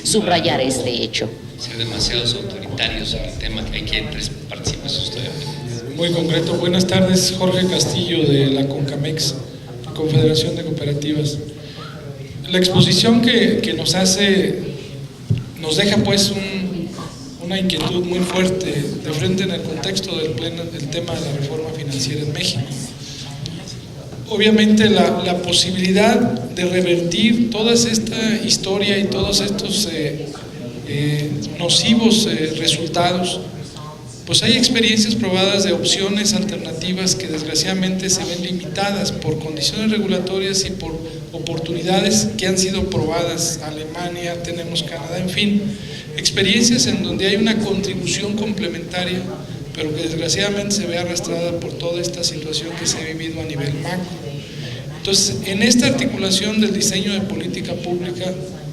subrayar este hecho. Ser demasiados autoritarios en el tema, que hay que participar, eso estoy aprendiendo. Muy concreto. Buenas tardes, Jorge Castillo de la CONCAMEX, Confederación de Cooperativas. La exposición que nos hace nos deja pues una inquietud muy fuerte de frente en el contexto del tema de la reforma financiera en México. Obviamente la posibilidad de revertir toda esta historia y todos estos nocivos resultados, pues hay experiencias probadas de opciones alternativas que desgraciadamente se ven limitadas por condiciones regulatorias y por oportunidades que han sido probadas. Alemania, tenemos Canadá, en fin, experiencias en donde hay una contribución complementaria, pero que desgraciadamente se ve arrastrada por toda esta situación que se ha vivido a nivel macro. Entonces, en esta articulación del diseño de política pública,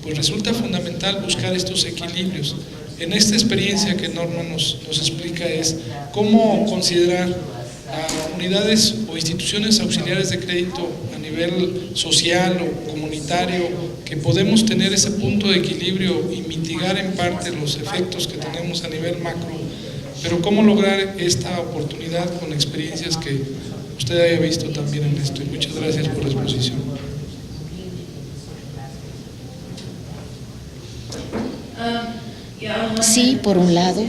pues resulta fundamental buscar estos equilibrios. En esta experiencia que Norma nos explica es cómo considerar a unidades o instituciones auxiliares de crédito a nivel social o comunitario, que podemos tener ese punto de equilibrio y mitigar en parte los efectos que tenemos a nivel macro, pero cómo lograr esta oportunidad con experiencias que usted haya visto también en esto. Y muchas gracias por la exposición. Sí, por un lado,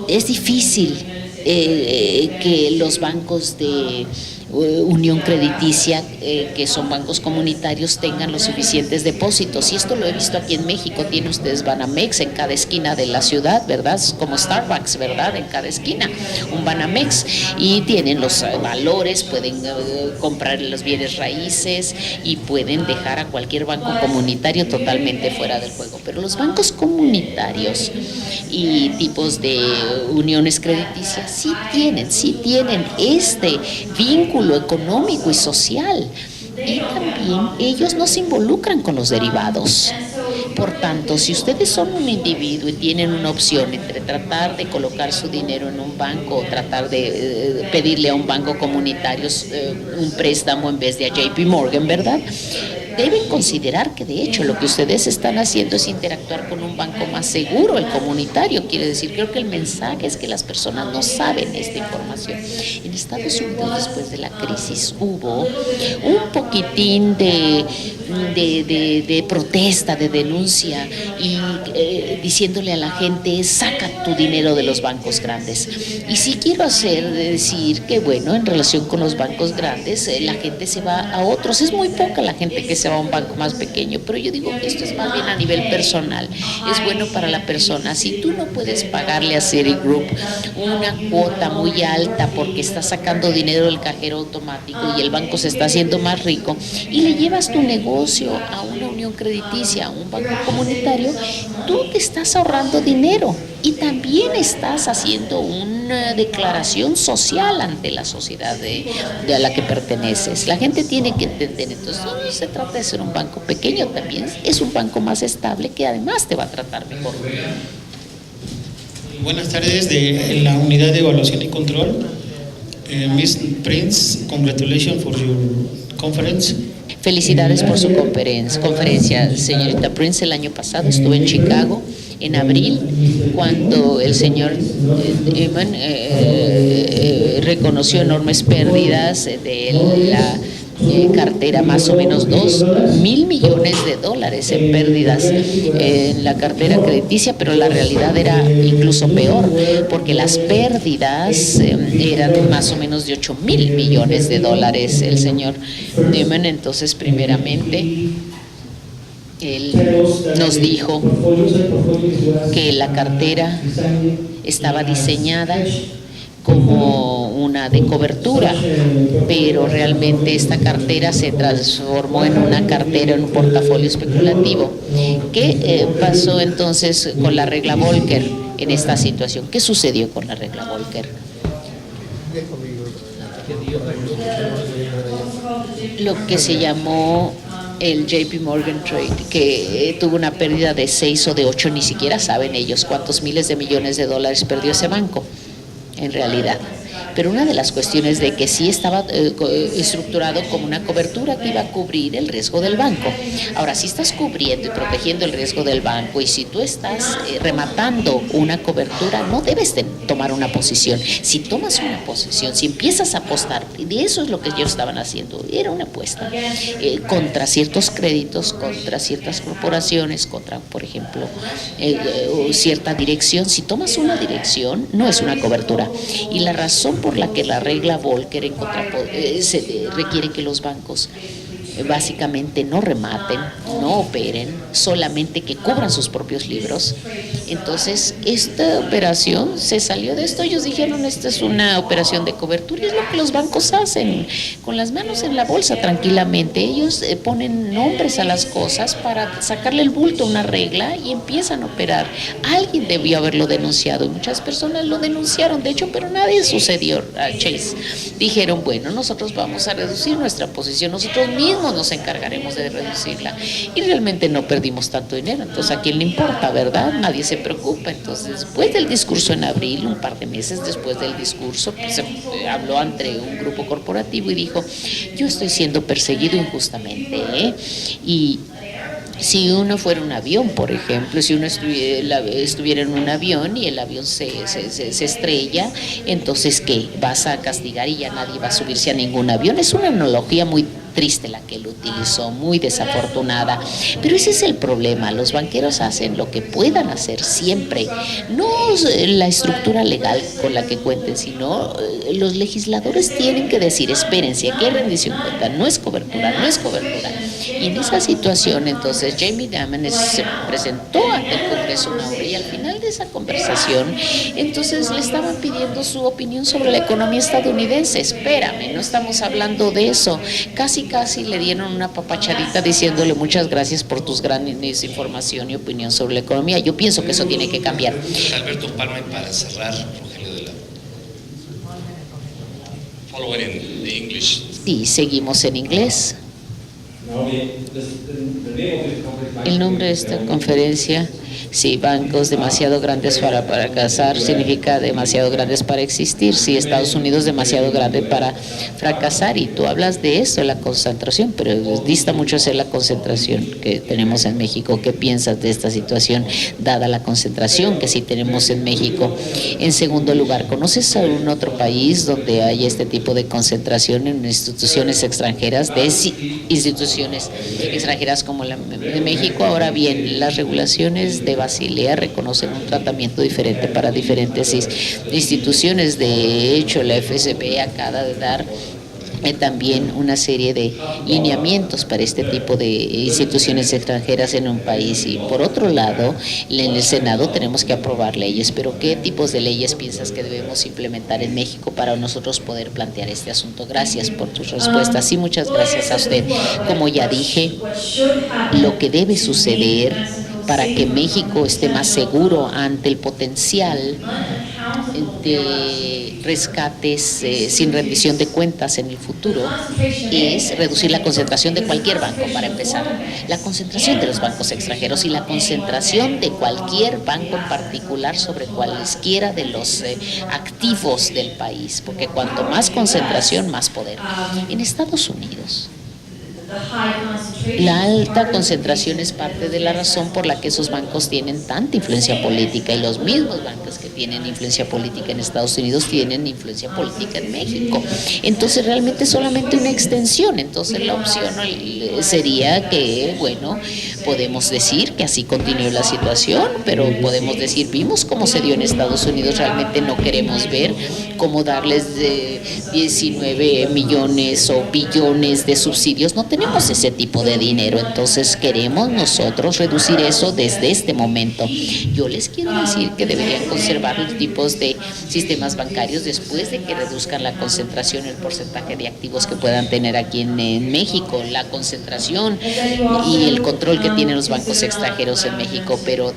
es difícil que los bancos de unión crediticia, que son bancos comunitarios, tengan los suficientes depósitos. Y esto lo he visto aquí en México. Tienen ustedes Banamex en cada esquina de la ciudad, ¿verdad? Como Starbucks, ¿verdad? En cada esquina, un Banamex. Y tienen los valores, pueden comprar los bienes raíces y pueden dejar a cualquier banco comunitario totalmente fuera del juego. Pero los bancos comunitarios y tipos de uniones crediticias sí tienen este vínculo económico y social, y también ellos no se involucran con los derivados. Por tanto, si ustedes son un individuo y tienen una opción entre tratar de colocar su dinero en un banco o tratar de pedirle a un banco comunitario un préstamo en vez de a JP Morgan, ¿verdad?, deben considerar que de hecho lo que ustedes están haciendo es interactuar con un banco más seguro, el comunitario. Quiere decir, creo que el mensaje es que las personas no saben esta información. En Estados Unidos, después de la crisis, hubo un poquitín de protesta, de denuncia, y diciéndole a la gente: saca tu dinero de los bancos grandes. Y sí quiero decir que, bueno, en relación con los bancos grandes, la gente se va a otros. Es muy poca la gente que se va a un banco más pequeño, pero yo digo que esto es más bien a nivel personal. Es bueno para la persona. Si tú no puedes pagarle a Citigroup una cuota muy alta porque estás sacando dinero del cajero automático y el banco se está haciendo más rico, y le llevas tu negocio a una unión crediticia, a un banco comunitario, tú te estás ahorrando dinero y también estás haciendo una declaración social ante la sociedad a la que perteneces. La gente tiene que entender. Entonces, no se trata de ser un banco pequeño, también es un banco más estable que además te va a tratar mejor. Buenas tardes, de la Unidad de Evaluación y Control. Ms. Prince, congratulations for your conference. Felicidades por su conferencia, señorita Prince. El año pasado estuve en Chicago, en abril, cuando el señor Eman reconoció enormes pérdidas de la cartera, más o menos $2,000 millones en pérdidas en la cartera crediticia, pero la realidad era incluso peor, porque las pérdidas eran más o menos de $8,000 millones. El señor Newman, entonces, primeramente, él nos dijo que la cartera estaba diseñada como una de cobertura, pero realmente esta cartera se transformó en una cartera, en un portafolio especulativo. ¿Qué pasó entonces con la regla Volcker en esta situación? ¿Qué sucedió con la regla Volcker? Lo que se llamó el JP Morgan Trade, que tuvo una pérdida de 6 o de 8, ni siquiera saben ellos cuántos miles de millones de dólares perdió ese banco en realidad. pero una de las cuestiones de que sí estaba estructurado como una cobertura que iba a cubrir el riesgo del banco. Ahora, si estás cubriendo y protegiendo el riesgo del banco y si tú estás rematando una cobertura, no debes de tomar una posición. Si tomas una posición, si empiezas a apostar, y de eso es lo que ellos estaban haciendo, era una apuesta contra ciertos créditos, contra ciertas corporaciones, contra, por ejemplo, cierta dirección. Si tomas una dirección, no es una cobertura. Y la razón por la que la regla Volcker se requiere que los bancos básicamente no rematen, no operen, solamente que cubran sus propios libros. Entonces, esta operación se salió de esto. Ellos dijeron, esta es una operación de cobertura, y es lo que los bancos hacen, con las manos en la bolsa tranquilamente. Ellos ponen nombres a las cosas para sacarle el bulto a una regla y empiezan a operar. Alguien debió haberlo denunciado y muchas personas lo denunciaron, de hecho, pero nadie sucedió a Chase. Dijeron, bueno, nosotros vamos a reducir nuestra posición, nosotros mismos nos encargaremos de reducirla, y realmente no perdimos tanto dinero. Entonces, ¿a quién le importa, verdad? Nadie se preocupa. Entonces, después del discurso en abril, un par de meses después del discurso, pues, habló ante un grupo corporativo y dijo, yo estoy siendo perseguido injustamente, y si uno fuera un avión, por ejemplo, si uno estuviera en un avión y el avión se estrella, entonces, ¿qué? ¿Vas a castigar y ya nadie va a subirse a ningún avión? Es una analogía muy triste la que él utilizó, muy desafortunada, pero ese es el problema. Los banqueros hacen lo que puedan hacer siempre, no la estructura legal con la que cuenten, sino los legisladores tienen que decir, espérense, aquí hay rendición de cuenta, no es cobertura, no es cobertura. Y en esa situación, entonces, Jamie Dimon se presentó ante el Congreso una hora, y al final de esa conversación, entonces le estaban pidiendo su opinión sobre la economía estadounidense. Espérame, no estamos hablando de eso. Casi le dieron una papachadita diciéndole, muchas gracias por tus grandes información y opinión sobre la economía. Yo pienso que eso tiene que cambiar. Alberto Palma, para cerrar, Rogelio de la... Following in the English. Sí, seguimos en inglés. El nombre de esta conferencia, sí, bancos demasiado grandes para fracasar, significa demasiado grandes para existir. Sí, Estados Unidos demasiado grande para fracasar, y tú hablas de esto, de la concentración, pero dista mucho ser la concentración que tenemos en México. ¿Qué piensas de esta situación, dada la concentración que sí tenemos en México? En segundo lugar, ¿conoces algún otro país donde hay este tipo de concentración en instituciones extranjeras, extranjeras como la de México? Ahora bien, las regulaciones de Basilea reconocen un tratamiento diferente para diferentes instituciones. De hecho, la FSB acaba de dar también una serie de lineamientos para este tipo de instituciones extranjeras en un país. Y por otro lado, en el Senado tenemos que aprobar leyes, pero ¿qué tipos de leyes piensas que debemos implementar en México para nosotros poder plantear este asunto? Gracias por tus respuestas. Sí, muchas gracias a usted. Como ya dije, lo que debe suceder para que México esté más seguro ante el potencial de rescates sin rendición de cuentas en el futuro es reducir la concentración de cualquier banco, para empezar, la concentración de los bancos extranjeros y la concentración de cualquier banco en particular sobre cualesquiera de los activos del país, porque cuanto más concentración, más poder. En Estados Unidos, la alta concentración es parte de la razón por la que esos bancos tienen tanta influencia política, y los mismos bancos que tienen influencia política en Estados Unidos tienen influencia política en México. Entonces, realmente es solamente una extensión. Entonces, la opción sería que, bueno, podemos decir que así continúe la situación, pero podemos decir, vimos cómo se dio en Estados Unidos, realmente no queremos ver cómo darles 19 millones o billones de subsidios. No tenemos ese tipo de dinero, entonces queremos nosotros reducir eso desde este momento. Yo les quiero decir que deberían conservar los tipos de sistemas bancarios después de que reduzcan la concentración, el porcentaje de activos que puedan tener aquí en México, la concentración y el control que tienen los bancos extranjeros en México, pero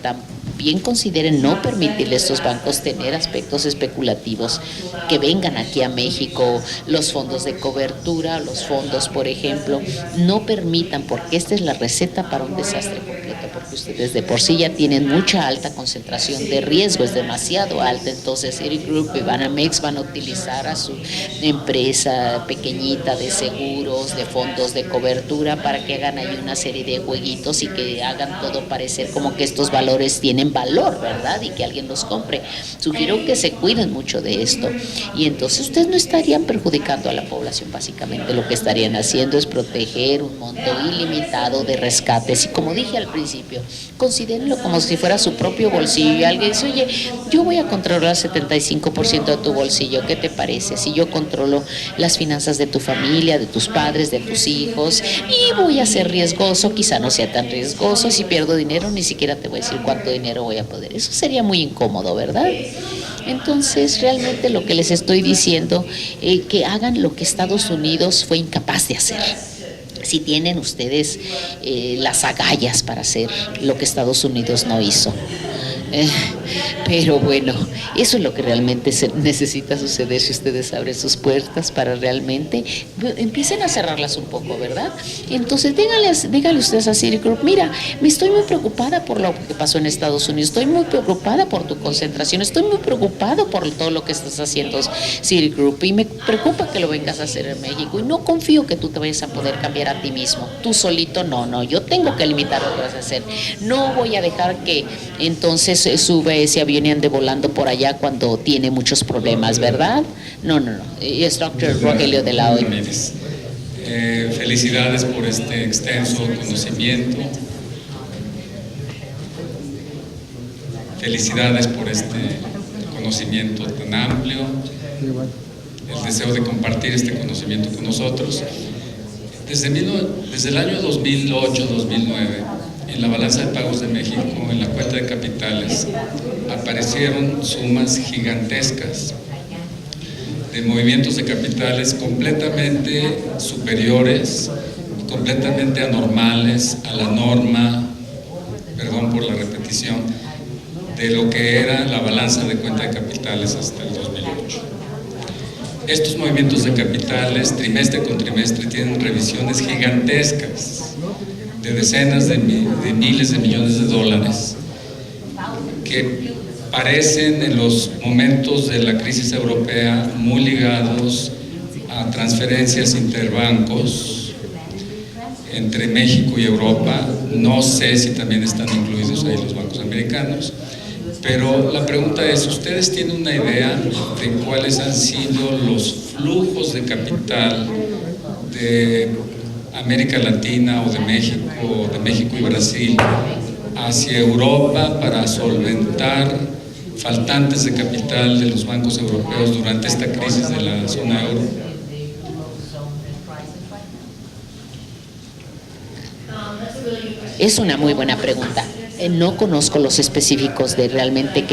bien consideren no permitirle a estos bancos tener aspectos especulativos que vengan aquí a México, los fondos de cobertura, los fondos, por ejemplo, no permitan, porque esta es la receta para un desastre completo, porque ustedes de por sí ya tienen mucha alta concentración de riesgo, es demasiado alta. Entonces Citigroup y Banamex van a utilizar a su empresa pequeñita de seguros, de fondos de cobertura, para que hagan ahí una serie de jueguitos y que hagan todo parecer como que estos valores tienen valor, ¿verdad? Y que alguien los compre. Sugiero que se cuiden mucho de esto, y entonces ustedes no estarían perjudicando a la población. Básicamente lo que estarían haciendo es proteger un monto ilimitado de rescates, y como dije al principio, considérenlo como si fuera su propio bolsillo. Y alguien dice, oye, yo voy a controlar el 75% de tu bolsillo, ¿qué te parece? Si yo controlo las finanzas de tu familia, de tus padres, de tus hijos, y voy a ser riesgoso, quizá no sea tan riesgoso, si pierdo dinero ni siquiera te voy a decir cuánto dinero voy a poder. Eso sería muy incómodo, ¿verdad? Entonces, realmente lo que les estoy diciendo, que hagan lo que Estados Unidos fue incapaz de hacer. Si tienen ustedes las agallas para hacer lo que Estados Unidos no hizo. Pero bueno, eso es lo que realmente necesita suceder si ustedes abren sus puertas para realmente empiecen a cerrarlas un poco, ¿verdad? Entonces díganle ustedes a Citigroup, mira, me estoy muy preocupada por lo que pasó en Estados Unidos, estoy muy preocupada por tu concentración, estoy muy preocupada por todo lo que estás haciendo, Citigroup, y me preocupa que lo vengas a hacer en México, y no confío que tú te vayas a poder cambiar a ti mismo, tú solito no, yo tengo que limitar lo que vas a hacer, no voy a dejar que entonces sube ese avión y ande volando por allá cuando tiene muchos problemas, ¿verdad? No. Y es Dr. Rogelio de la OI. Felicidades por este extenso conocimiento. Felicidades por este conocimiento tan amplio. El deseo de compartir este conocimiento con nosotros. Desde el año 2008-2009, en la balanza de pagos de México, en la cuenta de capitales, aparecieron sumas gigantescas de movimientos de capitales completamente superiores, completamente anormales a la norma, perdón por la repetición, de lo que era la balanza de cuenta de capitales hasta el 2008. Estos movimientos de capitales, trimestre con trimestre, tienen revisiones gigantescas de decenas de miles de millones de dólares, que parecen en los momentos de la crisis europea muy ligados a transferencias interbancos entre México y Europa. No sé si también están incluidos ahí los bancos americanos, pero la pregunta es, ¿ustedes tienen una idea de cuáles han sido los flujos de capital de América Latina o de México y Brasil hacia Europa para solventar faltantes de capital de los bancos europeos durante esta crisis de la zona euro? Es una muy buena pregunta. No conozco los específicos de realmente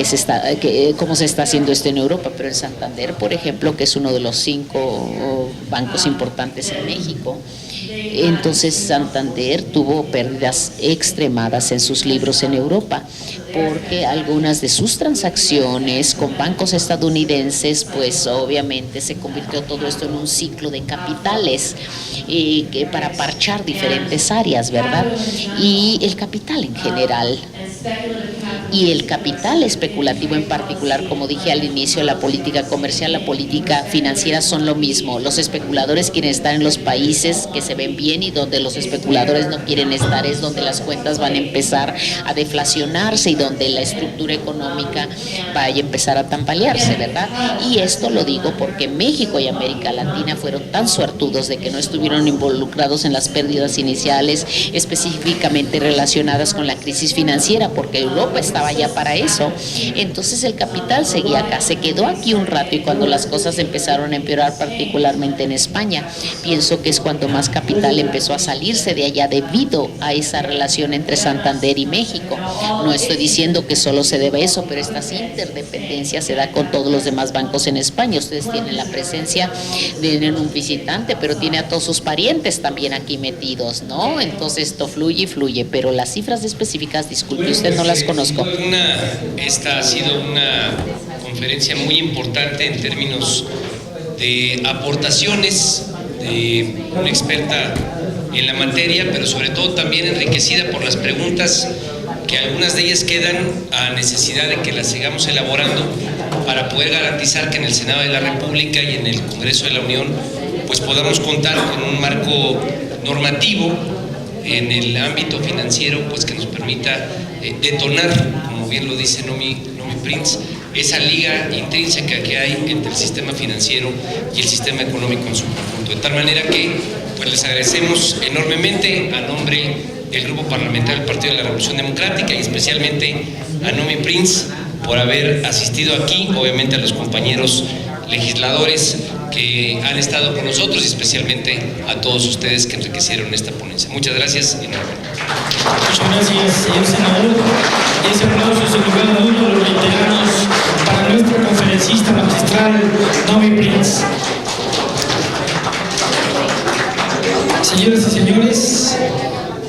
cómo se está haciendo esto en Europa, pero en Santander, por ejemplo, que es uno de los 5 bancos importantes en México, entonces Santander tuvo pérdidas extremadas en sus libros en Europa, porque algunas de sus transacciones con bancos estadounidenses, pues obviamente se convirtió todo esto en un ciclo de capitales para parchar diferentes áreas, ¿verdad? Y el capital en general, y el capital especulativo en particular, como dije al inicio, la política comercial, la política financiera son lo mismo. Los especuladores quieren estar en los países que se ven bien, y donde los especuladores no quieren estar es donde las cuentas van a empezar a deflacionarse y donde la estructura económica vaya a empezar a tambalearse, ¿verdad? Y esto lo digo porque México y América Latina fueron tan suertudos de que no estuvieron involucrados en las pérdidas iniciales específicamente relacionadas con la crisis financiera, porque Europa estaba ya para eso. Entonces el capital seguía acá, se quedó aquí un rato, y cuando las cosas empezaron a empeorar, particularmente en España, pienso que es cuando más capital empezó a salirse de allá debido a esa relación entre Santander y México. No estoy diciendo diciendo que solo se debe a eso, pero estas interdependencias se da con todos los demás bancos en España. Ustedes tienen la presencia, tienen un visitante, pero tiene a todos sus parientes también aquí metidos, ¿no? Entonces esto fluye y fluye, pero las cifras específicas, disculpe, usted no las conozco. Esta ha sido una conferencia muy importante en términos de aportaciones de una experta en la materia, pero sobre todo también enriquecida por las preguntas que algunas de ellas quedan a necesidad de que las sigamos elaborando para poder garantizar que en el Senado de la República y en el Congreso de la Unión pues podamos contar con un marco normativo en el ámbito financiero pues que nos permita detonar, como bien lo dice Nomi Prince, esa liga intrínseca que hay entre el sistema financiero y el sistema económico en su conjunto. De tal manera que pues les agradecemos enormemente a nombre del Grupo Parlamentario del Partido de la Revolución Democrática y especialmente a Nomi Prince por haber asistido aquí, obviamente a los compañeros legisladores que han estado con nosotros y especialmente a todos ustedes que enriquecieron esta ponencia. Muchas gracias y enhorabuena. Muchas gracias, señor senador. Y ese aplauso, sin lugar a dudas, lo reiteramos para nuestro conferencista magistral, Nomi Prince.